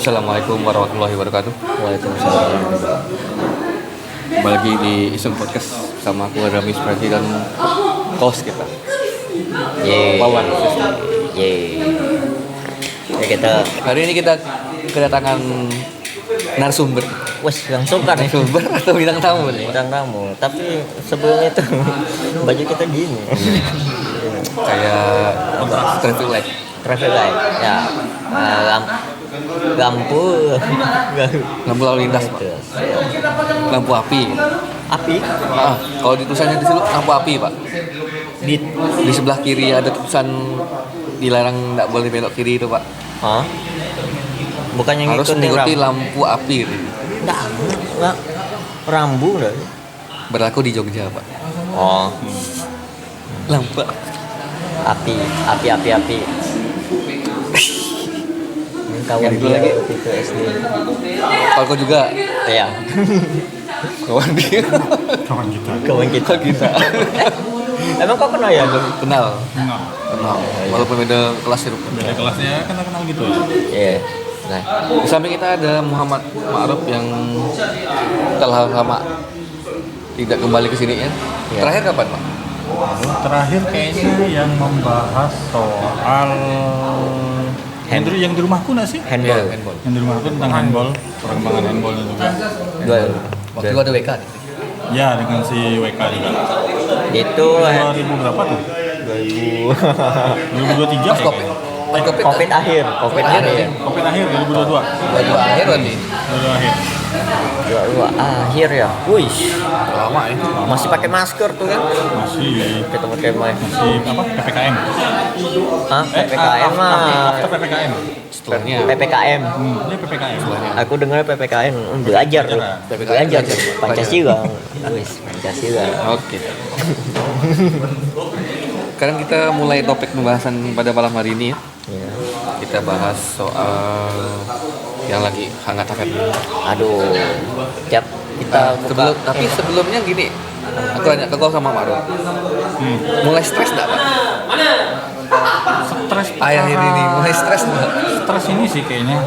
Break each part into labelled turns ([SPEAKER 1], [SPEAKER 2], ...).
[SPEAKER 1] Assalamualaikum warahmatullahi wabarakatuh.
[SPEAKER 2] Waalaikumsalam.
[SPEAKER 1] Kembali lagi di Iseng Podcast sama aku Ramis Pradi dan host kita.
[SPEAKER 2] Yeay.
[SPEAKER 1] Wawan.
[SPEAKER 2] Yeay. Ya kita
[SPEAKER 1] Hari ini kita kedatangan narasumber.
[SPEAKER 2] langsung kan ya.
[SPEAKER 1] Narasumber atau bintang tamu nih?
[SPEAKER 2] Bintang tamu. Tapi sebelumnya itu baju kita gini.
[SPEAKER 1] Kayak traffic light.
[SPEAKER 2] Traffic light. Ya. Lampu
[SPEAKER 1] Lampu lalu lintas, Pak. Lampu api.
[SPEAKER 2] Api
[SPEAKER 1] Kalau di tulisannya di situ lampu api, Pak. Di sebelah kiri ada tulisan dilarang tidak boleh belok kiri itu, Pak.
[SPEAKER 2] Hah? Bukannya
[SPEAKER 1] Harus mengikuti lampu api gitu.
[SPEAKER 2] Enggak. Rambu enggak?
[SPEAKER 1] Berlaku di Jogja, Pak.
[SPEAKER 2] Oh,
[SPEAKER 1] Lampu
[SPEAKER 2] api. Ini kawan
[SPEAKER 1] Yang itu
[SPEAKER 2] dia
[SPEAKER 1] lagi.
[SPEAKER 2] waktu itu SD.
[SPEAKER 1] kalau kau juga
[SPEAKER 2] Ya,
[SPEAKER 1] kawan dia.
[SPEAKER 2] kawan kita.
[SPEAKER 1] kita
[SPEAKER 2] Emang kau kenal ya?
[SPEAKER 1] kenal
[SPEAKER 3] Enggak,
[SPEAKER 1] walaupun beda kelas itu.
[SPEAKER 3] beda kelasnya kenal gitu ya.
[SPEAKER 2] Iya. Nah,
[SPEAKER 1] Di samping kita ada Muhammad Ma'ruf yang telah lama tidak kembali ke sini ya.
[SPEAKER 2] Ya.
[SPEAKER 1] Terakhir kapan, Pak?
[SPEAKER 3] Terakhir kayaknya yang membahas soal yang di rumahku nggak sih?
[SPEAKER 2] handball.
[SPEAKER 1] Iya, handball.
[SPEAKER 3] Yang di rumahku tentang handball, perkembangan handballnya juga.
[SPEAKER 2] Dua.
[SPEAKER 1] Waktu itu ada WK.
[SPEAKER 3] Ya dengan si WK juga.
[SPEAKER 2] Itu
[SPEAKER 3] 2000 berapa tuh? 2023
[SPEAKER 1] Pas COVID. Pas COVID.
[SPEAKER 2] Covid akhir.
[SPEAKER 1] Covid akhir.
[SPEAKER 3] Covid akhir 2022.
[SPEAKER 1] Dua akhir berarti.
[SPEAKER 3] 2022 akhir.
[SPEAKER 2] Dua akhir ya. Wih,
[SPEAKER 1] Lama ya.
[SPEAKER 2] masih pakai masker tuh kan?
[SPEAKER 3] Masih
[SPEAKER 2] Kita pakai mic.
[SPEAKER 3] apa? PPKM.
[SPEAKER 2] Hah? PPKM mah.
[SPEAKER 3] After PPKM.
[SPEAKER 1] Setelahnya.
[SPEAKER 2] PPKM.
[SPEAKER 3] Ini PPKM.
[SPEAKER 2] Aku dengar PPKM belajar tuh. Belajar tuh. Pancasila. Wih, Pancasila.
[SPEAKER 1] Oke. Sekarang kita mulai topik pembahasan pada malam hari ini ya.
[SPEAKER 2] Ya.
[SPEAKER 1] Kita bahas soal yang lagi hangat-hangat.
[SPEAKER 2] Aduh. Tiap kita buka.
[SPEAKER 1] Sebelumnya gini, aku tanya ke kau sama Ma'ruf. Mulai stres enggak, Pak?
[SPEAKER 3] Stres
[SPEAKER 1] Akhir ini mulai stres enggak?
[SPEAKER 3] Stres ini sih kayaknya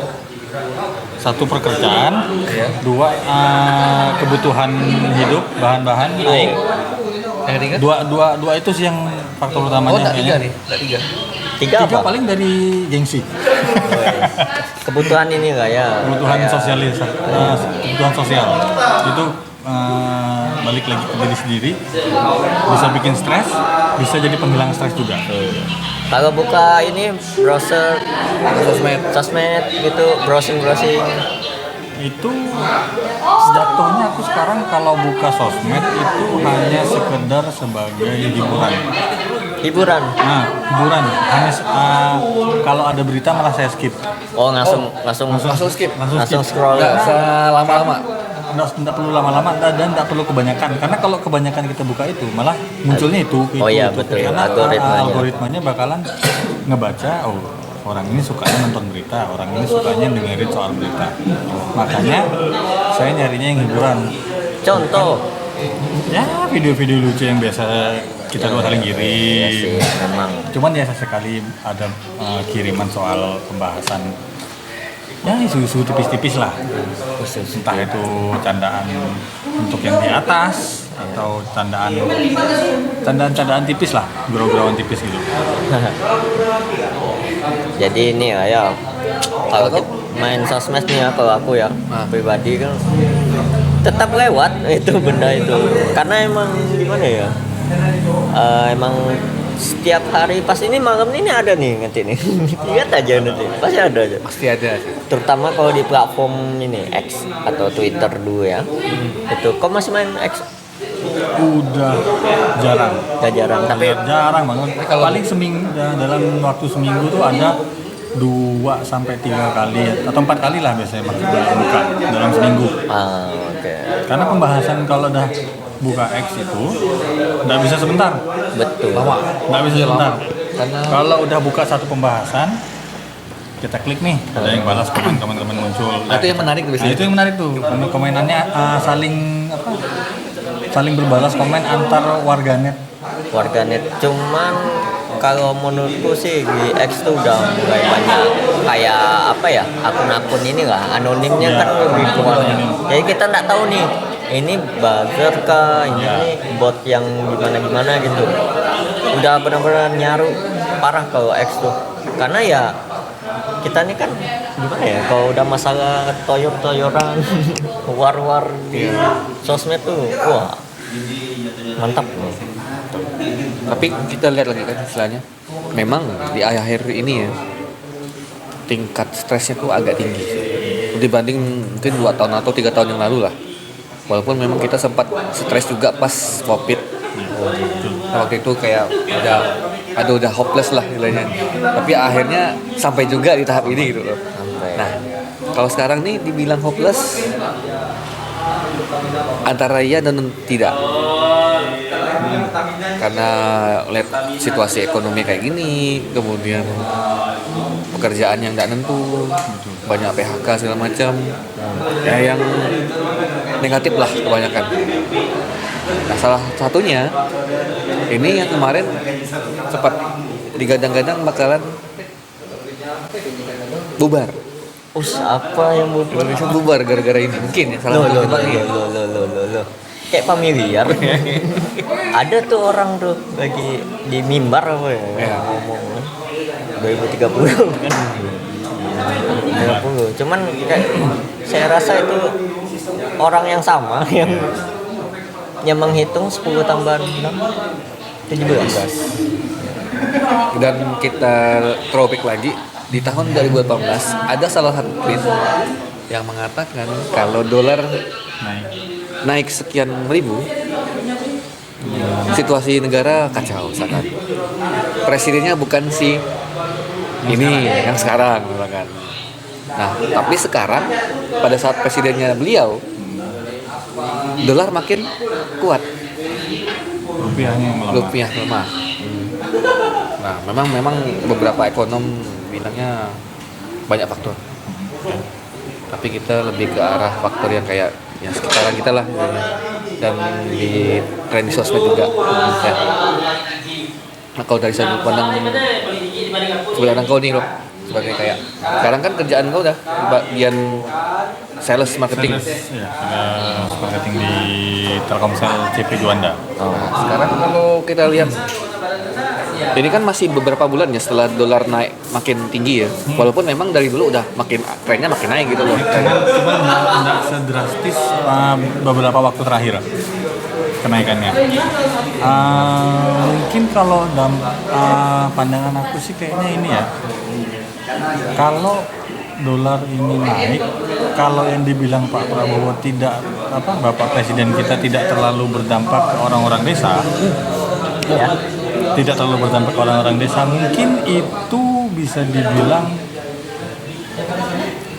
[SPEAKER 3] satu pekerjaan,
[SPEAKER 1] Iya.
[SPEAKER 3] dua kebutuhan hidup, bahan-bahan, air.
[SPEAKER 1] Yang ketiga?
[SPEAKER 3] Dua itu sih yang faktor utamanya.
[SPEAKER 1] Oh, enggak tiga
[SPEAKER 3] kayaknya.
[SPEAKER 1] nih, enggak tiga.
[SPEAKER 2] Tiga
[SPEAKER 3] Tiga
[SPEAKER 2] apa?
[SPEAKER 3] paling dari gengsi,
[SPEAKER 2] Kebutuhan ini enggak ya?
[SPEAKER 3] kebutuhan
[SPEAKER 2] Kayak-
[SPEAKER 3] sosialisasi, kebutuhan sosial itu balik lagi ke diri sendiri, bisa bikin stres, bisa jadi penghilang stres juga.
[SPEAKER 2] Kalau buka ini browser sosmed gitu, browsing
[SPEAKER 3] Itu jatuhnya aku sekarang kalau buka sosmed itu hanya sekedar sebagai hiburan.
[SPEAKER 2] hiburan.
[SPEAKER 3] Nah, hiburan hanya kalau ada berita malah saya skip.
[SPEAKER 2] Oh, langsung
[SPEAKER 1] skip.
[SPEAKER 2] langsung scroll.
[SPEAKER 1] Enggak selama-lama.
[SPEAKER 3] Nggak perlu lama-lama dan nggak perlu kebanyakan, karena kalau kebanyakan kita buka itu malah munculnya itu.
[SPEAKER 2] Oh iya, betul.
[SPEAKER 3] Karena
[SPEAKER 2] Algoritmanya.
[SPEAKER 3] algoritmanya bakalan ngebaca, oh orang ini sukanya nonton berita, orang ini sukanya dengerin soal berita. Makanya saya nyarinya yang hiburan.
[SPEAKER 2] Contoh.
[SPEAKER 3] Ya video-video lucu yang biasa kita dua saling
[SPEAKER 2] Iya
[SPEAKER 3] kirim.
[SPEAKER 2] sih, memang.
[SPEAKER 3] Cuman ya sesekali ada kiriman soal pembahasan, ya isu-isu tipis-tipis lah. Entah itu candaan untuk yang di atas atau candaan tipis lah, gurau-gurauan tipis gitu.
[SPEAKER 2] Jadi ini ya kalau kita main sosmed nih ya, kalau aku ya pribadi kan tetap lewat itu benda itu, karena emang gimana ya, emang setiap hari pas ini malam ini ada nih nanti nih lihat aja nanti pasti ada aja,
[SPEAKER 1] Pasti ada sih.
[SPEAKER 2] terutama kalau di platform ini X atau Twitter dulu ya. Itu kok masih main X?
[SPEAKER 3] Udah jarang.
[SPEAKER 2] Gak jarang, tapi
[SPEAKER 3] Jarang banget.
[SPEAKER 1] kalau-
[SPEAKER 3] Paling seminggu, dalam waktu seminggu tuh ada 2-3 kali atau 4 kali lah biasanya buka dalam seminggu.
[SPEAKER 2] oke.
[SPEAKER 3] Karena pembahasan kalau udah buka X itu nggak bisa sebentar,
[SPEAKER 2] Betul.
[SPEAKER 3] nggak bisa sebentar.
[SPEAKER 1] Karena-
[SPEAKER 3] Kalau udah buka satu pembahasan, kita klik nih, ada yang balas komen, teman-teman muncul.
[SPEAKER 1] Nah, itu yang menarik tuh
[SPEAKER 3] Nah,
[SPEAKER 1] biasanya.
[SPEAKER 3] itu yang menarik tuh. Komenannya saling berbalas komen antar warganet.
[SPEAKER 2] Cuman Kalau menurutku sih di X tuh udah mulai banyak kayak apa ya, akun-akun ini lah, anonimnya kan lebih kurang. Jadi kita nggak tahu nih ini buzzer kah, ini bot yang gimana gitu. Udah benar-benar nyaru parah kalau X tuh. Karena ya kita nih kan gimana ya, kalau udah masalah toyor-toyoran war-war di sosmed tuh wah mantap.
[SPEAKER 1] Tapi kita lihat lagi kan istilahnya, memang di akhir ini ya tingkat stresnya tuh agak tinggi dibanding mungkin 2 tahun atau 3 tahun yang lalu lah. Walaupun memang kita sempat stres juga pas COVID. Nah, waktu itu kayak udah hopeless lah nilainya. Tapi akhirnya sampai juga di tahap ini gitu loh. Nah, kalau sekarang nih dibilang hopeless antara iya dan tidak. Karena lihat situasi ekonomi kayak gini, kemudian pekerjaan yang tidak nentu, banyak PHK segala macam, ya yang negatif lah kebanyakan. Nah, salah satunya ini yang kemarin sempat digadang-gadang bakalan bubar.
[SPEAKER 2] Apa yang
[SPEAKER 1] Indonesia bubar gara-gara ini mungkin ya salah satu penyebabnya.
[SPEAKER 2] Loh. Kayak familiar. Ada tuh orang tuh lagi di mimbar apa ya, ngomong 2030 kan. 2030. Cuman kayak saya rasa itu orang yang sama yang menghitung 10 tambah 6 17.
[SPEAKER 1] Dan kita throwback lagi di tahun 2018 ada salah satu tweet yang mengatakan kalau dolar naik sekian ribu, situasi negara kacau misalkan. Presidennya bukan si ini yang sekarang misalkan. Nah, tapi sekarang pada saat presidennya beliau, dolar makin kuat, rupiah melemah. Nah, memang beberapa ekonom bilangnya banyak faktor. Tapi kita lebih ke arah faktor yang kayak ya sekitaran kita lah gitu. Dan di tren di sosmed juga ya. Nah, kalau dari sudut pandang sebenarnya kau nih loh sebagai kayak sekarang kan kerjaan kau udah bagian sales marketing.
[SPEAKER 3] Ya, marketing di Telkomsel CP Juanda.
[SPEAKER 1] Sekarang kalau kita lihat ini kan masih beberapa bulan ya setelah dolar naik makin tinggi ya. Walaupun memang dari dulu udah trennya makin naik gitu loh.
[SPEAKER 3] Cuman nggak sedrastis beberapa waktu terakhir kenaikannya. Mungkin kalau dalam pandangan aku sih kayaknya ini ya. Kalau dolar ini naik, kalau yang dibilang Pak Prabowo Bapak Presiden kita tidak terlalu berdampak ke orang-orang desa, ya. Tidak terlalu berdampak ke orang-orang desa, mungkin itu bisa dibilang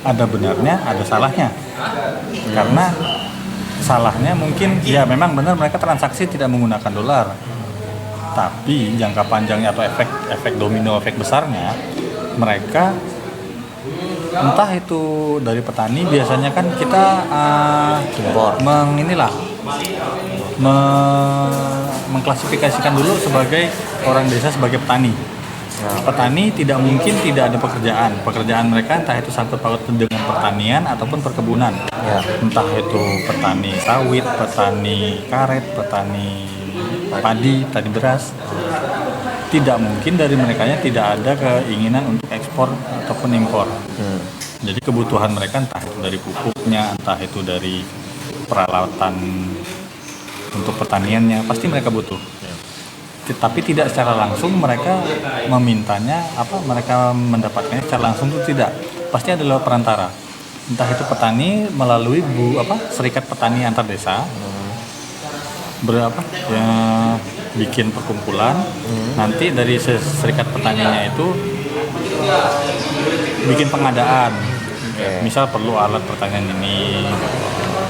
[SPEAKER 3] ada benarnya, ada salahnya. Karena salahnya mungkin ya memang benar mereka transaksi tidak menggunakan dolar. Tapi jangka panjangnya atau efek domino, efek besarnya mereka entah itu dari petani, biasanya kan kita mengklasifikasikan dulu sebagai orang desa sebagai petani. Petani tidak mungkin tidak ada pekerjaan mereka entah itu sangkut paut dengan pertanian ataupun perkebunan, entah itu petani sawit, petani karet, petani padi, petani beras. Tidak mungkin dari merekanya tidak ada keinginan untuk ekspor ataupun impor. Jadi kebutuhan mereka entah itu dari pupuknya, entah itu dari peralatan untuk pertaniannya, pasti mereka butuh. Tapi tidak secara langsung mereka memintanya, mereka mendapatkannya secara langsung itu tidak. Pasti ada lewat perantara. Entah itu petani melalui serikat petani antar desa. Bikin perkumpulan, nanti dari serikat petaninya itu bikin pengadaan. Misal perlu alat pertanian ini.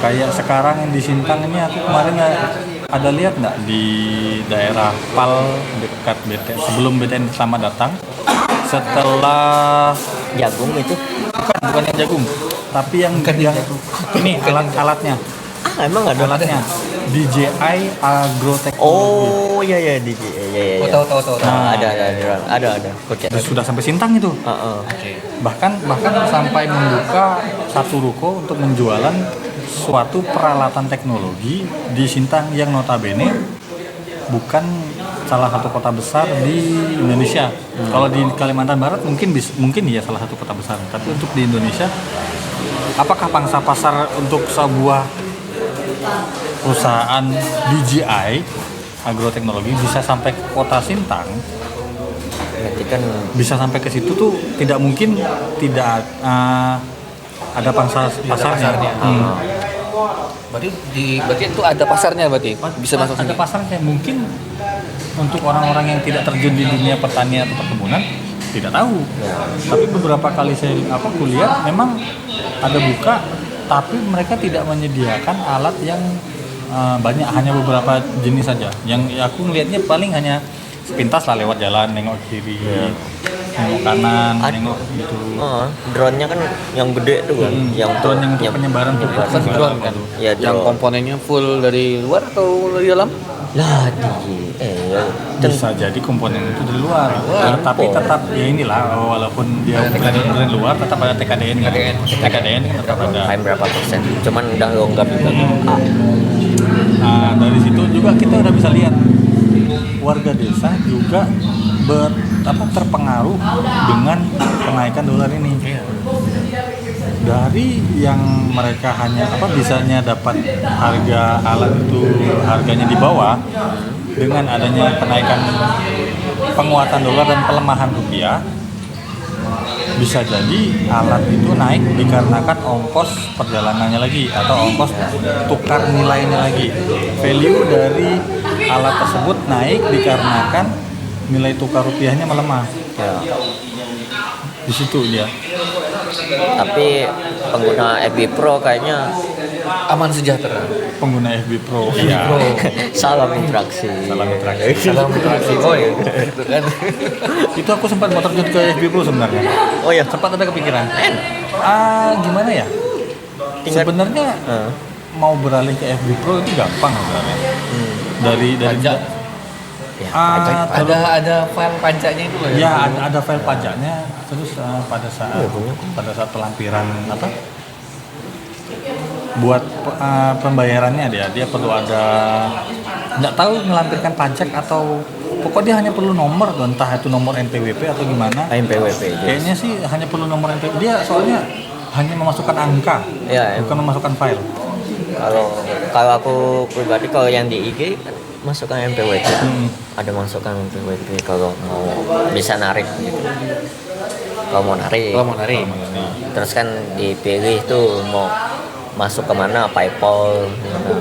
[SPEAKER 3] Kayak sekarang yang di Sintang ini, aku kemarin ada lihat nggak di daerah Pal dekat BTN, sebelum BTN Selamat Datang, setelah
[SPEAKER 2] jagung itu
[SPEAKER 3] bukan yang jagung, tapi yang ini alatnya.
[SPEAKER 2] Emang nggak ada
[SPEAKER 3] alatnya. DJI Agroteknologi.
[SPEAKER 2] Oh iya DJ. Iya.
[SPEAKER 1] Tahu.
[SPEAKER 2] Nah, ada. Oke.
[SPEAKER 3] Sudah sampai Sintang itu.
[SPEAKER 1] Oke.
[SPEAKER 3] Bahkan sampai membuka satu ruko untuk menjualan suatu peralatan teknologi di Sintang yang notabene bukan salah satu kota besar di Indonesia. Kalau di Kalimantan Barat mungkin ya salah satu kota besar, tapi untuk di Indonesia, apakah pangsa pasar untuk sebuah perusahaan DJI Agroteknologi bisa sampai ke kota Sintang?
[SPEAKER 2] Berarti kan
[SPEAKER 3] Bisa sampai ke situ tuh tidak mungkin tidak ada pangsa pasarnya.
[SPEAKER 1] Berarti itu ada pasarnya berarti. Bisa masuk
[SPEAKER 3] Ada
[SPEAKER 1] sini.
[SPEAKER 3] pasarnya. Mungkin untuk orang-orang yang tidak terjun di dunia pertanian atau perkebunan tidak tahu. Tapi beberapa kali saya kuliah memang ada buka, tapi mereka tidak menyediakan alat yang banyak, hanya beberapa jenis saja. Yang aku ngelihatnya paling hanya sepintas lah lewat jalan, nengok kiri, nengok kanan, nengok gitu.
[SPEAKER 2] drone-nya kan yang gede tuh kan, yang
[SPEAKER 3] drone yang untuk penyebaran
[SPEAKER 1] Kan drone kan.
[SPEAKER 2] Ya,
[SPEAKER 1] Yang
[SPEAKER 2] drone.
[SPEAKER 1] komponennya full dari luar atau dari dalam?
[SPEAKER 2] Lah,
[SPEAKER 3] Bisa jadi komponen itu dari luar. Tapi
[SPEAKER 2] impor.
[SPEAKER 3] tetap ya inilah, walaupun dia dari luar tetap ada TKDN kan. TKDN kan tetap ada.
[SPEAKER 2] Kayak berapa persen? Cuman udah longgar juga.
[SPEAKER 3] Nah, dari situ juga kita udah bisa lihat warga desa juga terpengaruh dengan kenaikan dolar ini. Dari yang mereka hanya bisanya dapat harga alat itu harganya di bawah, dengan adanya kenaikan penguatan dolar dan pelemahan rupiah, bisa jadi alat itu naik dikarenakan ongkos perjalanannya lagi atau ongkos tukar nilainya lagi. Value dari alat tersebut naik dikarenakan nilai tukar rupiahnya melemah.
[SPEAKER 2] Ya.
[SPEAKER 3] Di situ dia.
[SPEAKER 2] Tapi pengguna FB Pro kayaknya
[SPEAKER 1] Aman sejahtera.
[SPEAKER 3] Pengguna FB Pro. Iya.
[SPEAKER 2] salam interaksi.
[SPEAKER 3] Salam interaksi.
[SPEAKER 1] Salam interaksi. Oh ya, gitu kan.
[SPEAKER 3] Itu aku sempat mau terjun ke FB Pro sebenarnya.
[SPEAKER 2] Oh ya,
[SPEAKER 3] Sempat ada kepikiran. Gimana ya?
[SPEAKER 2] Tinggal-
[SPEAKER 3] Sebenarnya mau beralih ke FB Pro itu gampang sebenarnya. Dari
[SPEAKER 1] Pajak.
[SPEAKER 2] ya,
[SPEAKER 1] Ada file pajaknya itu
[SPEAKER 3] Ya ada file pajaknya. Terus pada saat pelampiran buat pembayarannya dia perlu ada, nggak tahu melampirkan pajak atau pokoknya dia hanya perlu nomor tuh, entah itu nomor NPWP atau gimana.
[SPEAKER 2] MPWP itu.
[SPEAKER 3] Kayaknya sih hanya perlu nomor NPWP. Dia soalnya hanya memasukkan angka,
[SPEAKER 2] Ya,
[SPEAKER 3] bukan memasukkan file.
[SPEAKER 2] Kalau aku pribadi kalau yang di IG kan masukkan MPWP. Ada masukkan MPWP kalau mau bisa narik gitu. Kalau mau narik. Terus kan dipilih tuh mau masuk kemana, PayPal, gimana.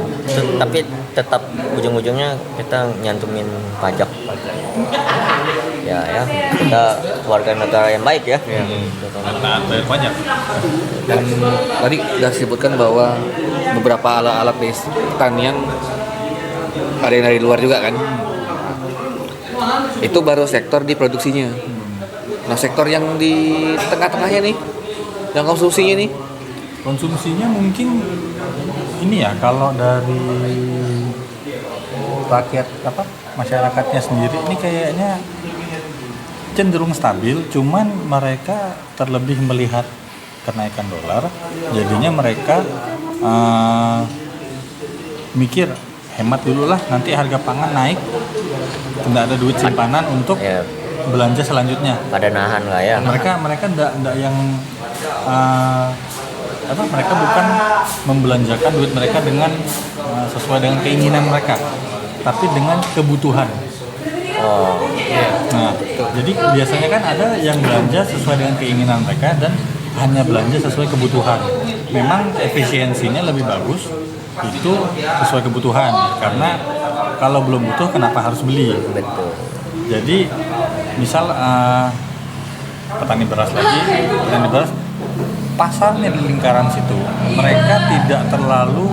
[SPEAKER 2] Tapi tetap ujung-ujungnya kita nyantumin pajak. Ya, kita warga negara yang baik ya.
[SPEAKER 3] Nah, bayar pajak.
[SPEAKER 1] Dan tadi sudah disebutkan bahwa beberapa alat-alat pertanian ada yang dari luar juga kan. Itu baru sektor di produksinya. Nah, sektor yang di tengah-tengahnya nih, yang konsumsinya nih,
[SPEAKER 3] Konsumsinya mungkin ini ya, kalau dari rakyat masyarakatnya sendiri ini kayaknya cenderung stabil, cuman mereka terlebih melihat kenaikan dolar, jadinya mereka mikir hemat dulu lah, nanti harga pangan naik, tidak ada duit simpanan untuk
[SPEAKER 2] Ya,
[SPEAKER 3] belanja selanjutnya.
[SPEAKER 2] pada nahan lah ya.
[SPEAKER 3] Mereka enggak yang mereka bukan membelanjakan duit mereka dengan sesuai dengan keinginan mereka, tapi dengan kebutuhan.
[SPEAKER 2] Oh,
[SPEAKER 3] Nah, jadi biasanya kan ada yang belanja sesuai dengan keinginan mereka dan hanya belanja sesuai kebutuhan. Memang efisiensinya lebih bagus itu sesuai kebutuhan, karena kalau belum butuh kenapa harus beli?
[SPEAKER 2] betul.
[SPEAKER 3] Jadi misal petani beras, pasarnya di lingkaran situ mereka tidak terlalu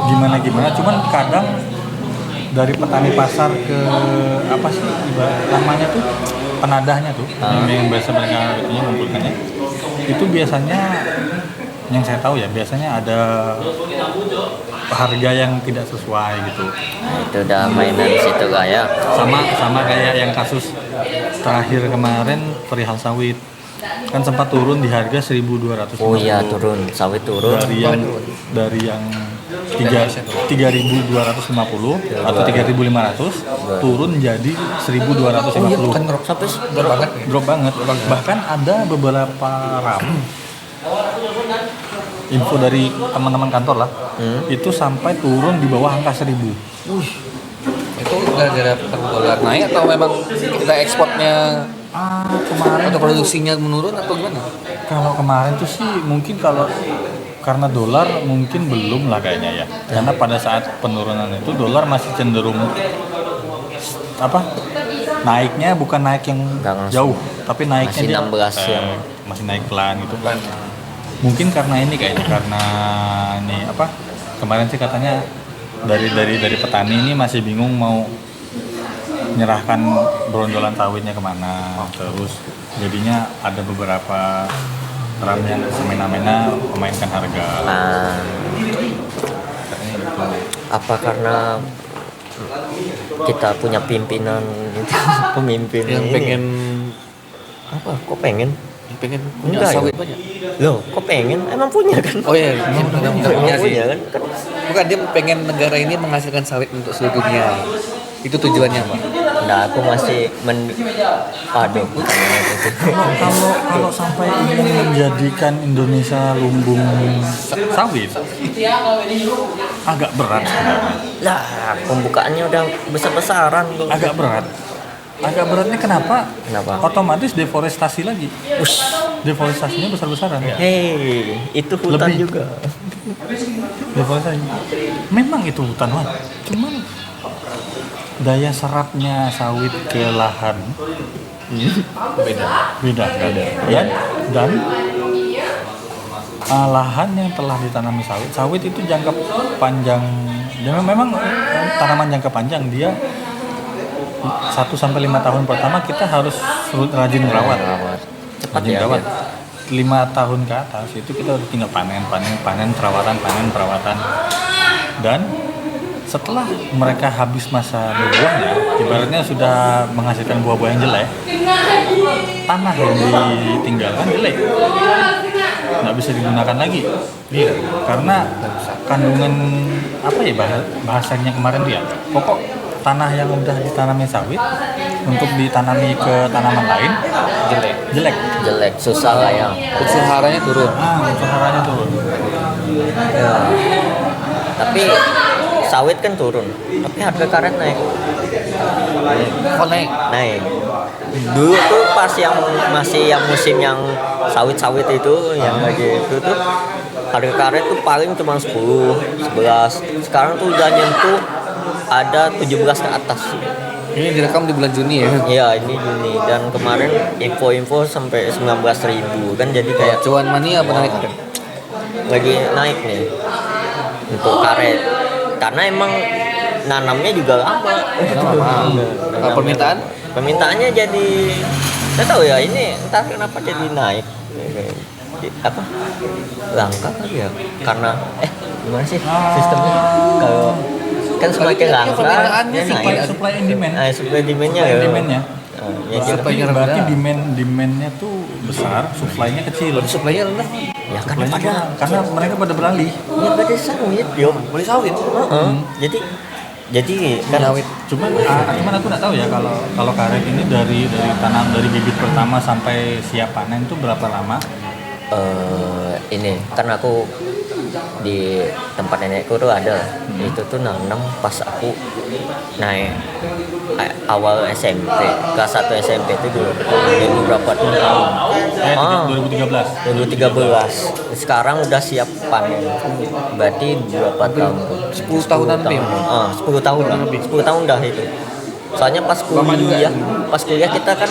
[SPEAKER 3] gimana, cuman kadang dari petani pasar ke namanya tuh penadahnya tuh, yang biasa mereka ngumpulkannya itu biasanya yang saya tahu ya biasanya ada harga yang tidak sesuai gitu.
[SPEAKER 2] Nah, itu udah mainan situ lah ya.
[SPEAKER 3] Sama kayak yang kasus terakhir kemarin perihal sawit, kan sempat turun di harga 1.250.
[SPEAKER 2] Oh iya, turun, sawit turun.
[SPEAKER 3] Dari yang 3.250 atau 3.500 turun jadi 1.250.
[SPEAKER 1] Oh iya, bukan drop
[SPEAKER 2] Sampai
[SPEAKER 1] banget.
[SPEAKER 3] Drop banget. Bahkan ada beberapa info dari teman-teman kantor lah, itu sampai turun di bawah angka 1.000.
[SPEAKER 1] Itu gara-gara dolar naik atau memang kita ekspornya
[SPEAKER 3] Kemarin
[SPEAKER 1] atau produksinya menurun atau gimana?
[SPEAKER 3] kalau kemarin tuh sih mungkin kalau karena dolar mungkin belum lah kayaknya ya. Karena pada saat penurunan itu dolar masih cenderung naiknya bukan naik yang
[SPEAKER 2] Nggak langsung.
[SPEAKER 3] jauh, tapi naiknya
[SPEAKER 2] Masih
[SPEAKER 3] dia
[SPEAKER 2] 16 yang
[SPEAKER 3] masih naik pelan gitu. Mungkin karena ini kayaknya kemarin sih katanya dari petani ini masih bingung mau menyerahkan brondolan sawitnya kemana, terus jadinya ada beberapa ram yang semena-mena memainkan harga.
[SPEAKER 2] Nah,
[SPEAKER 3] Katanya gitu.
[SPEAKER 2] apa karena kita punya pimpinan pemimpin
[SPEAKER 1] Yang
[SPEAKER 2] ini?
[SPEAKER 1] pengen
[SPEAKER 2] Kok pengen?
[SPEAKER 1] punya
[SPEAKER 2] Enggak,
[SPEAKER 1] sawit
[SPEAKER 2] ya?
[SPEAKER 1] banyak.
[SPEAKER 2] Loh, kok pengen? Emang punya kan?
[SPEAKER 1] Oh iya, emang punya sih.
[SPEAKER 2] punya kan?
[SPEAKER 1] Bukan, dia pengen negara ini menghasilkan sawit untuk seluruh dunia. Itu tujuannya, Pak.
[SPEAKER 2] Nah, aku masih aduh,
[SPEAKER 3] Kalau sampai ingin menjadikan Indonesia lumbung sawit agak berat sebenarnya.
[SPEAKER 2] lah pembukaannya udah besar-besaran tuh.
[SPEAKER 3] Agak berat. Agak beratnya kenapa?
[SPEAKER 2] Kenapa?
[SPEAKER 3] Otomatis deforestasi lagi. Deforestasinya besar-besaran.
[SPEAKER 2] Hei, itu hutan
[SPEAKER 3] Lebih.
[SPEAKER 2] juga.
[SPEAKER 3] Deforestasi. Memang itu hutan, Wan. Cuman daya serapnya sawit ke lahan beda kan? Dan lahan yang telah ditanami sawit itu jangka panjang. Dan memang tanaman jangka panjang dia 1 sampai 5 tahun pertama kita harus rajin merawat.
[SPEAKER 2] Cepat
[SPEAKER 3] Rajin
[SPEAKER 2] ya.
[SPEAKER 3] merawat. 5 tahun ke atas itu kita udah tinggal panen, perawatan. Dan setelah mereka habis masa berbuahnya, ibaratnya sudah menghasilkan buah-buah yang jelek, tanah yang ditinggalkan jelek, nggak bisa digunakan lagi. Iya. Karena kandungan bahasanya kemarin dia, pokok tanah yang udah ditanami sawit untuk ditanami ke tanaman lain jelek.
[SPEAKER 2] Susah lah ya.
[SPEAKER 1] Unsur haranya turun.
[SPEAKER 3] Unsur haranya turun.
[SPEAKER 2] Ya. Tapi sawit kan turun, tapi harga karet naik.
[SPEAKER 1] Kok naik?
[SPEAKER 2] Naik. Dulu tuh pas yang masih yang musim yang sawit-sawit itu yang lagi itu tuh harga karet tuh paling cuma 10, 11. Sekarang tuh udah nyentuh ada 17 ke atas.
[SPEAKER 1] Ini direkam di bulan Juni ya.
[SPEAKER 2] Iya, ini Juni dan kemarin info sampai 19.000 kan, jadi kayak
[SPEAKER 1] Cuan mania apa naik?
[SPEAKER 2] lagi naik nih untuk karet. Karena emang nanamnya juga lama. Permintaannya jadi saya tahu ya, ini entah kenapa jadi naik. Langka kali ya, karena gimana sih sistemnya kalau kan semakin langka
[SPEAKER 1] permintaannya
[SPEAKER 2] ya
[SPEAKER 1] sih,
[SPEAKER 2] naik.
[SPEAKER 3] Supply and demand.
[SPEAKER 2] Supply demand-nya ya.
[SPEAKER 3] Demand-nya.
[SPEAKER 2] Ya,
[SPEAKER 3] Berarti demand-nya tuh besar, supply-nya kecil.
[SPEAKER 1] Supply-nya rendah.
[SPEAKER 2] ya karena
[SPEAKER 3] Mereka pada beralih.
[SPEAKER 2] ya berarti sawit yo.
[SPEAKER 1] Boleh sawit.
[SPEAKER 2] Jadi kan
[SPEAKER 3] Cuman aku nggak tahu ya kalau karet ini dari bibit pertama sampai siap panen tuh berapa lama?
[SPEAKER 2] Ini kan aku di tempat nenekku tuh ada itu tuh nanam pas aku naik awal SMP kelas 1 SMP itu dulu berapa tahun 2013 sekarang udah siap panen berarti berapa tahun
[SPEAKER 1] 10 tahunan lebih.
[SPEAKER 2] 10 tahun lah 10 tahun dah itu soalnya pas kuliah kita kan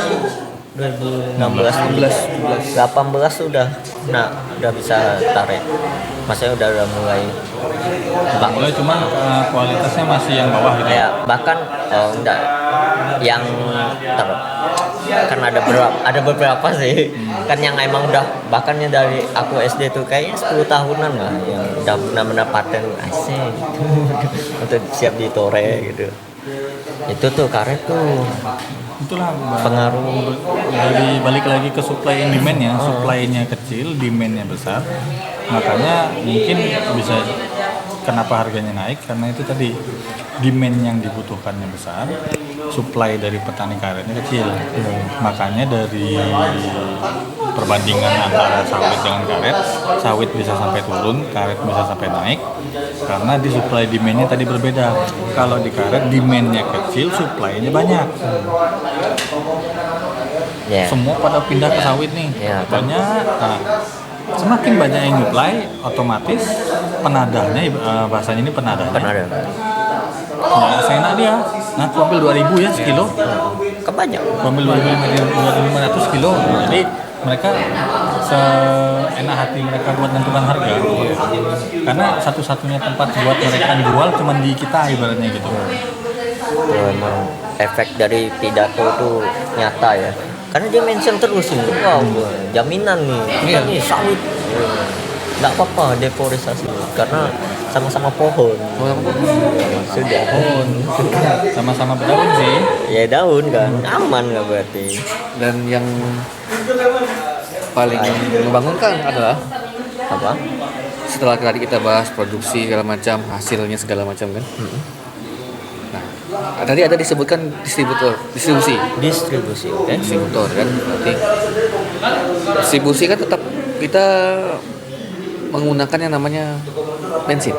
[SPEAKER 2] 2016 18 sudah udah bisa tarik, maksudnya udah mulai
[SPEAKER 3] Mulai cuman kualitasnya masih yang bawah gitu.
[SPEAKER 2] ya, bahkan enggak yang kan ada beberapa sih kan yang emang udah bahkannya dari aku SD tuh kayaknya 10 tahunan lah yang udah benar-benar paten asik untuk siap ditore gitu. Itu tuh karet tuh
[SPEAKER 3] Itulah
[SPEAKER 2] pengaruh.
[SPEAKER 3] dari balik lagi ke supply and demand ya. Supply-nya kecil, demand-nya besar. Makanya mungkin bisa kenapa harganya naik karena itu tadi demand yang dibutuhkannya besar, supply dari petani karetnya kecil. Makanya dari perbandingan antara sawit dengan karet, sawit bisa sampai turun, karet bisa sampai naik karena di supply demand-nya tadi berbeda. Kalau di karet demand-nya kecil, supply-nya banyak.
[SPEAKER 2] Ya.
[SPEAKER 3] Semua pada pindah ke sawit nih.
[SPEAKER 2] Ya, kan.
[SPEAKER 3] Banyak. Nah, semakin banyak yang nyuplai, otomatis penadahnya bahasanya ini penadahnya.
[SPEAKER 2] Ada
[SPEAKER 3] Nah, seenak dia. Nah, aku ambil 2.000 ya sekilo.
[SPEAKER 2] kebanyak.
[SPEAKER 3] Aku ambil 2.500 kilo. Jadi mereka seenak hati mereka buat nentukan harga. Karena satu-satunya tempat buat mereka jual cuma di kita ibaratnya gitu.
[SPEAKER 2] Tuh, emang efek dari pidato tuh nyata ya, karena dia mention terus ini, wow, jaminan nih kita nih sawit nggak apa-apa deforestasi karena sama-sama pohon. Sudah
[SPEAKER 3] Pohon sama-sama berdaun sih.
[SPEAKER 2] ya daun kan aman nggak berarti.
[SPEAKER 1] Dan yang paling membangunkan adalah
[SPEAKER 2] Apa?
[SPEAKER 1] setelah tadi kita bahas produksi segala macam, hasilnya segala macam kan. Nah, tadi ada disebutkan distribusi
[SPEAKER 2] Oke.
[SPEAKER 1] distributor kan. Berarti distribusi kan tetap kita menggunakan yang namanya bensin,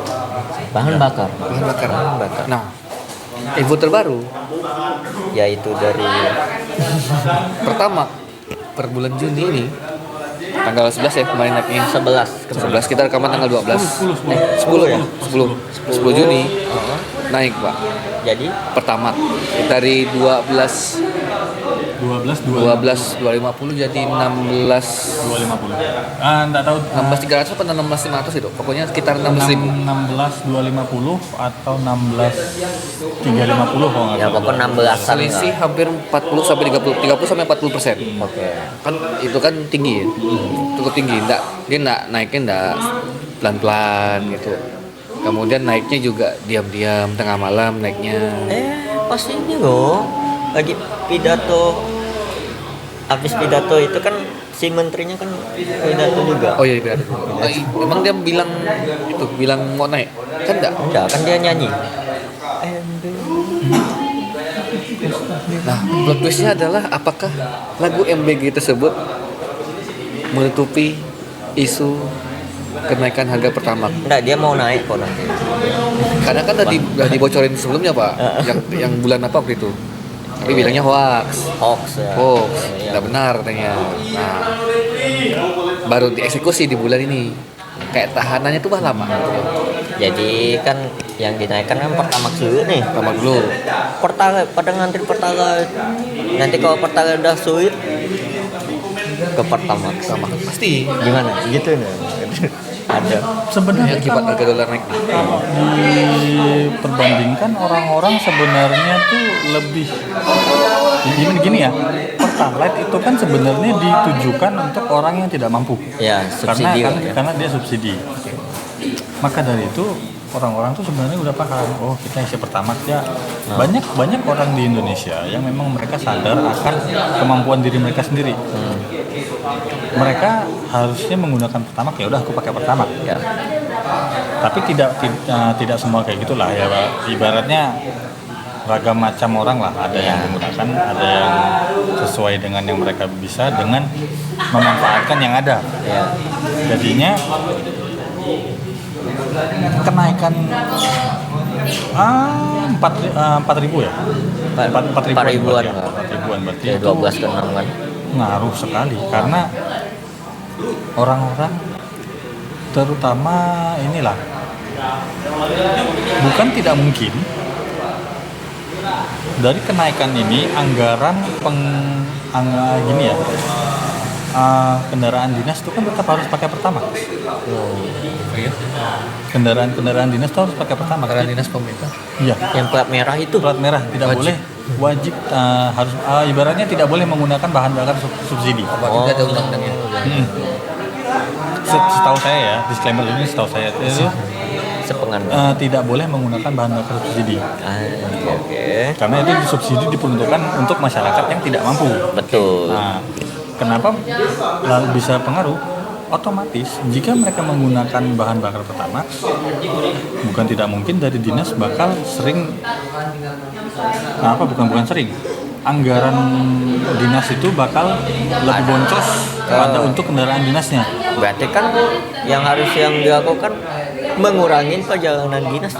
[SPEAKER 2] bahan bakar.
[SPEAKER 1] bahan bakar. Nah, info terbaru
[SPEAKER 2] Yaitu dari
[SPEAKER 1] pertama per bulan Juni ini tanggal 11 ya kemarin naiknya
[SPEAKER 2] 11
[SPEAKER 1] kita rekaman tanggal 12 10 ya 10 Juni naik Pak.
[SPEAKER 2] jadi
[SPEAKER 1] Pertama dari 12
[SPEAKER 3] 250
[SPEAKER 1] jadi 16
[SPEAKER 3] 250. Ah, enggak tahu
[SPEAKER 1] 16.300 atau 16.500 itu. Pokoknya sekitar 16.000.
[SPEAKER 3] 16.250 atau 16.350 kalau nggak
[SPEAKER 2] ya
[SPEAKER 3] salah.
[SPEAKER 2] pokoknya 16-an
[SPEAKER 1] Selisih hampir 40 sampai 30 sampai 40%.
[SPEAKER 2] Oke.
[SPEAKER 1] Kan itu kan tinggi ya. Cukup tinggi. Dia enggak naiknya enggak pelan-pelan gitu. Kemudian naiknya juga diam-diam tengah malam naiknya.
[SPEAKER 2] Pas ini loh lagi habis pidato itu kan si menterinya kan pidato juga.
[SPEAKER 1] Oh iya benar. Emang dia bilang mau naik? Kan enggak.
[SPEAKER 2] Enggak, kan dia nyanyi.
[SPEAKER 1] Nah, plot twistnya adalah apakah lagu MBG tersebut menutupi isu kenaikan harga pertamax?
[SPEAKER 2] Enggak, dia mau naik kok nanti.
[SPEAKER 1] Karena kan udah dibocorin sebelumnya Pak, yang bulan apa waktu itu? Tapi bilangnya hoax,
[SPEAKER 2] Ya.
[SPEAKER 1] tidak benar katanya. Nah, baru dieksekusi di bulan ini. Kayak tahanannya tuh lama.
[SPEAKER 2] Jadi kan yang dinaikkan kan Pertamax dulu nih.
[SPEAKER 1] Lama dulu.
[SPEAKER 2] Pada ngantri Pertalite. Nanti kalau Pertalite udah sulit ke Pertamax.
[SPEAKER 1] Pasti.
[SPEAKER 2] Gimana? Gitu nih. Ada.
[SPEAKER 3] Sebenarnya
[SPEAKER 1] Akibat harga dolar naik.
[SPEAKER 3] kalau diperbandingkan orang-orang sebenarnya tuh lebih gini ya. Pertalite itu kan sebenarnya ditujukan untuk orang yang tidak mampu.
[SPEAKER 2] Ya, subsidi.
[SPEAKER 3] Karena dia subsidi. Maka dari itu orang-orang tuh sebenarnya udah paham, oh kita isi Pertamax ya. Banyak orang di Indonesia yang memang mereka sadar akan kemampuan diri mereka sendiri. Mereka harusnya menggunakan Pertamax, ya udah aku pakai Pertamax.
[SPEAKER 2] Ya.
[SPEAKER 3] Tapi tidak semua kayak gitulah ya Pak. Ibaratnya ragam macam orang lah, ada yang menggunakan, ada yang sesuai dengan yang mereka bisa dengan memanfaatkan yang ada.
[SPEAKER 2] Ya.
[SPEAKER 3] Jadinya kenaikan 4.000 ya?
[SPEAKER 2] 4.000-an lah.
[SPEAKER 3] 4.000-an berarti
[SPEAKER 2] Ya,
[SPEAKER 3] itu
[SPEAKER 2] 12 ke 6 kan.
[SPEAKER 3] ngaruh sekali karena orang-orang terutama inilah bukan tidak mungkin dari kenaikan ini anggaran gini ya, kendaraan dinas itu kan tetap harus pakai Pertamax. Kendaraan dinas itu harus pakai Pertamax.
[SPEAKER 1] Kendaraan dinas pemerintah.
[SPEAKER 3] Iya.
[SPEAKER 2] Yang plat merah itu.
[SPEAKER 3] Plat merah tidak
[SPEAKER 1] Wajib.
[SPEAKER 3] boleh, wajib harus ibaratnya tidak boleh menggunakan bahan bakar subsidi.
[SPEAKER 1] Berarti ada undang-undangnya.
[SPEAKER 3] Setahu saya ya, disclaimer ini setahu saya itu
[SPEAKER 2] Sepengan.
[SPEAKER 3] tidak boleh menggunakan bahan bakar subsidi.
[SPEAKER 2] Oke.
[SPEAKER 3] Karena itu subsidi diperuntukkan untuk masyarakat yang tidak mampu.
[SPEAKER 2] Betul.
[SPEAKER 3] Nah, kenapa lalu bisa pengaruh? Otomatis jika mereka menggunakan bahan bakar Pertamax, bukan tidak mungkin dari dinas bakal sering bukan sering, anggaran dinas itu bakal lebih boncos pada untuk kendaraan dinasnya.
[SPEAKER 2] Berarti kan yang harus yang dilakukan mengurangi perjalanan dinas.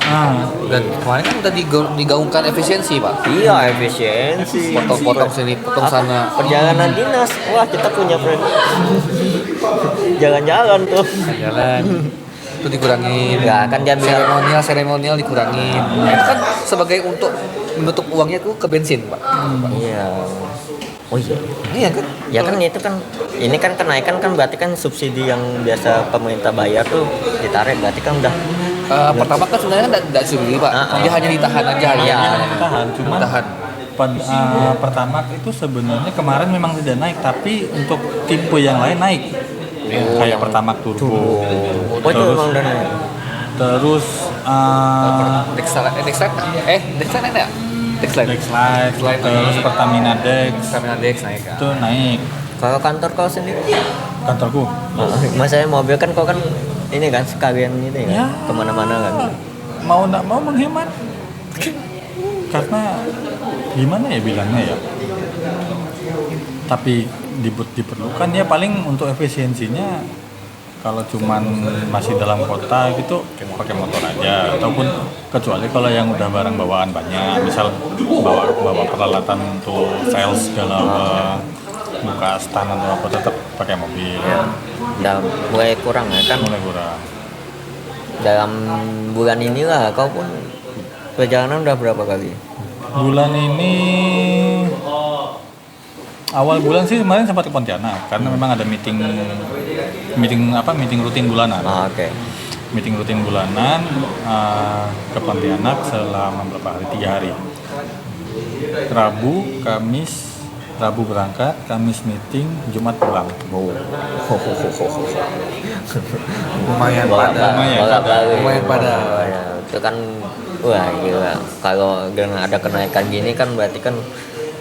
[SPEAKER 1] Dan kemarin kan udah digaungkan efisiensi, Pak.
[SPEAKER 2] Iya, efisiensi.
[SPEAKER 1] Potong-potong sini, potong sana.
[SPEAKER 2] Perjalanan dinas. Wah, kita punya jalan-jalan tuh.
[SPEAKER 1] Jalan. Itu dikurangin.
[SPEAKER 2] Enggak, kan dia bilang
[SPEAKER 1] seremonial dikurangin. Itu kan sebagai untuk menutup uangnya itu ke bensin, Pak.
[SPEAKER 2] iya. Oh iya.
[SPEAKER 1] Iya kan?
[SPEAKER 2] Ya kan itu kan ini kan kenaikan kan berarti kan subsidi yang biasa pemerintah bayar tuh ditarik berarti kan udah
[SPEAKER 1] Pertama kan sebenarnya tidak subsidi, Pak. Dia hanya ditahan aja.
[SPEAKER 2] Iya.
[SPEAKER 3] Tahan, cuma
[SPEAKER 1] Ditahan.
[SPEAKER 3] Pertamax itu sebenarnya kemarin memang tidak naik, tapi untuk tipe yang lain naik. Kayak Pertamax Turbo.
[SPEAKER 2] Oh itu memang udah naik.
[SPEAKER 3] Terus
[SPEAKER 1] Dexline ada ya?
[SPEAKER 3] Dexlite, terus Pertamina Dex
[SPEAKER 1] Pertamina Dex naik kan?
[SPEAKER 3] itu naik.
[SPEAKER 2] Kalau kantor kau sendiri?
[SPEAKER 3] Kantorku
[SPEAKER 2] Masalahnya mobil kan kau kan ini kan sekalian ini kan
[SPEAKER 3] Ya.
[SPEAKER 2] kemana-mana kan.
[SPEAKER 3] mau nggak mau menghemat karena gimana ya bilangnya ya, tapi diperlukan ya paling untuk efisiensinya. Kalau cuman masih dalam kota gitu pakai motor aja, ataupun kecuali kalau yang udah barang bawaan banyak, misal bawa peralatan untuk sales segala buka stand atau apa, tetap pakai mobil.
[SPEAKER 2] Udah mulai kurang ya kan.
[SPEAKER 3] Mulai kurang.
[SPEAKER 2] Dalam bulan inilah kau pun perjalanan udah berapa kali?
[SPEAKER 3] Bulan ini awal bulan sih kemarin sempat ke Pontianak karena memang ada meeting rutin bulanan.
[SPEAKER 2] Oke.
[SPEAKER 3] Meeting rutin bulanan ke Pontianak selama berapa hari? 3 hari. Rabu berangkat, Kamis meeting, Jumat pulang.
[SPEAKER 1] Lumayan pada.
[SPEAKER 2] Itu kan wah gila. Kalau dengan ada kenaikan gini kan berarti kan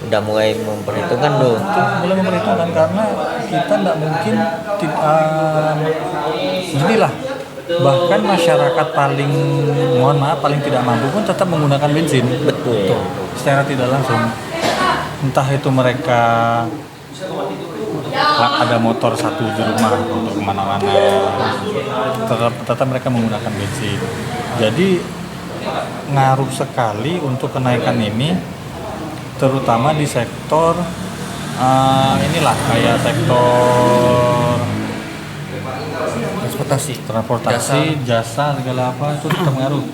[SPEAKER 2] udah mulai memperhitungkan tuh.
[SPEAKER 3] Mulai memperhitungkan karena kita tidak mungkin ginilah. Bahkan masyarakat paling tidak mampu pun tetap menggunakan bensin.
[SPEAKER 2] Betul.
[SPEAKER 3] Secara tidak langsung. Entah itu mereka ada motor satu di rumah untuk kemana-mana, tetap mereka menggunakan bensin. Jadi ngaruh sekali untuk kenaikan ini, terutama di sektor kayak sektor transportasi, jasa segala apa itu tetap ngaruh.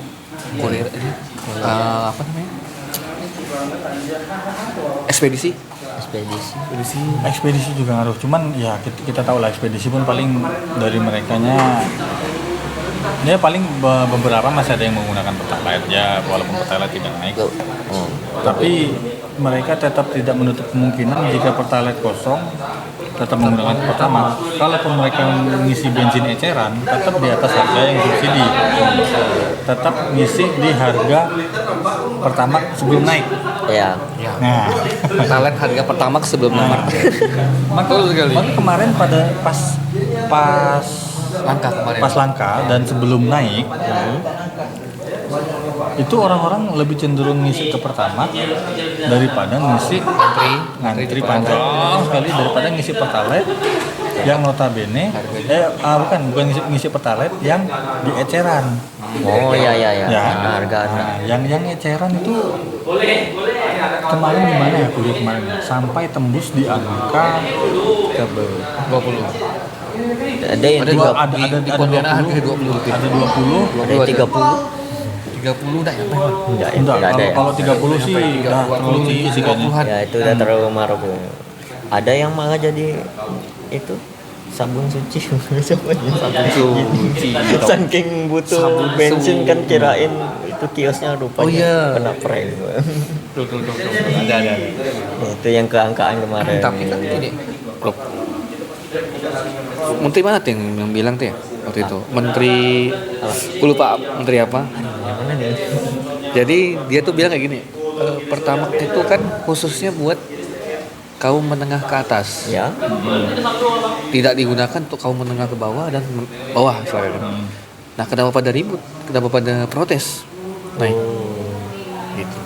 [SPEAKER 1] Kurir ini apa namanya? Ekspedisi
[SPEAKER 3] Ekspedisi juga ngaruh. Cuman ya kita tahu lah ekspedisi pun paling dari merekanya ya paling beberapa masih ada yang menggunakan Pertalite ya, walaupun Pertalite tidak naik. Tapi mereka tetap tidak menutup kemungkinan jika Pertalite kosong tetap menggunakan Pertamax. Kalaupun mereka mengisi bensin eceran, tetap di atas harga yang subsidi. Tetap ngisi di harga Pertamax sebelum naik.
[SPEAKER 2] Ya.
[SPEAKER 3] Nah,
[SPEAKER 1] Pertalite harga Pertamax sebelum naik.
[SPEAKER 3] Maka kemarin pas
[SPEAKER 1] Langka kemarin.
[SPEAKER 3] pas langka dan sebelum naik, itu orang-orang lebih cenderung ngisi ke Pertamax daripada ngisi ngantri panjang sekali daripada ngisi Pertalite yang notabene bukan ngisi Pertalite yang di eceran.
[SPEAKER 2] Oh iya.
[SPEAKER 3] Ya,
[SPEAKER 2] Harga.
[SPEAKER 3] yang eceran itu kemarin gimana ya kuliah kemarin sampai tembus di angka
[SPEAKER 1] 20.
[SPEAKER 2] Ada yang
[SPEAKER 3] ada
[SPEAKER 1] Pontianak harga 20 rupiah.
[SPEAKER 3] ada 20,
[SPEAKER 2] ada 30.
[SPEAKER 1] 30 udah nyampe Bang.
[SPEAKER 2] Enggak ada ya.
[SPEAKER 3] Kalau 30 sih udah terlalu tinggi sih kayaknya.
[SPEAKER 1] 30-an.
[SPEAKER 2] Ya itu udah terlalu maruk. Ada yang malah jadi itu sabun suci. Siapa ya?
[SPEAKER 1] Sabun suci.
[SPEAKER 2] Saking butuh
[SPEAKER 1] Sabun
[SPEAKER 2] bensin
[SPEAKER 1] suci.
[SPEAKER 2] kan kirain itu kiosnya rupanya
[SPEAKER 1] Oh iya.
[SPEAKER 2] kena prank.
[SPEAKER 1] Tuh. Ada.
[SPEAKER 2] Ya, itu yang keangkaan kemarin.
[SPEAKER 1] Tapi kan gini, Bro. Menteri mana tuh yang bilang tuh ya waktu itu? Menteri, aku lupa menteri apa.
[SPEAKER 2] Yang mana nih?
[SPEAKER 1] Jadi dia tuh bilang kayak gini, pertama itu kan khususnya buat kaum menengah ke atas,
[SPEAKER 2] Ya.
[SPEAKER 1] tidak digunakan untuk kaum menengah ke bawah dan bawah misalnya. Nah, kenapa pada ribut? Kenapa pada protes? Nah, gitu.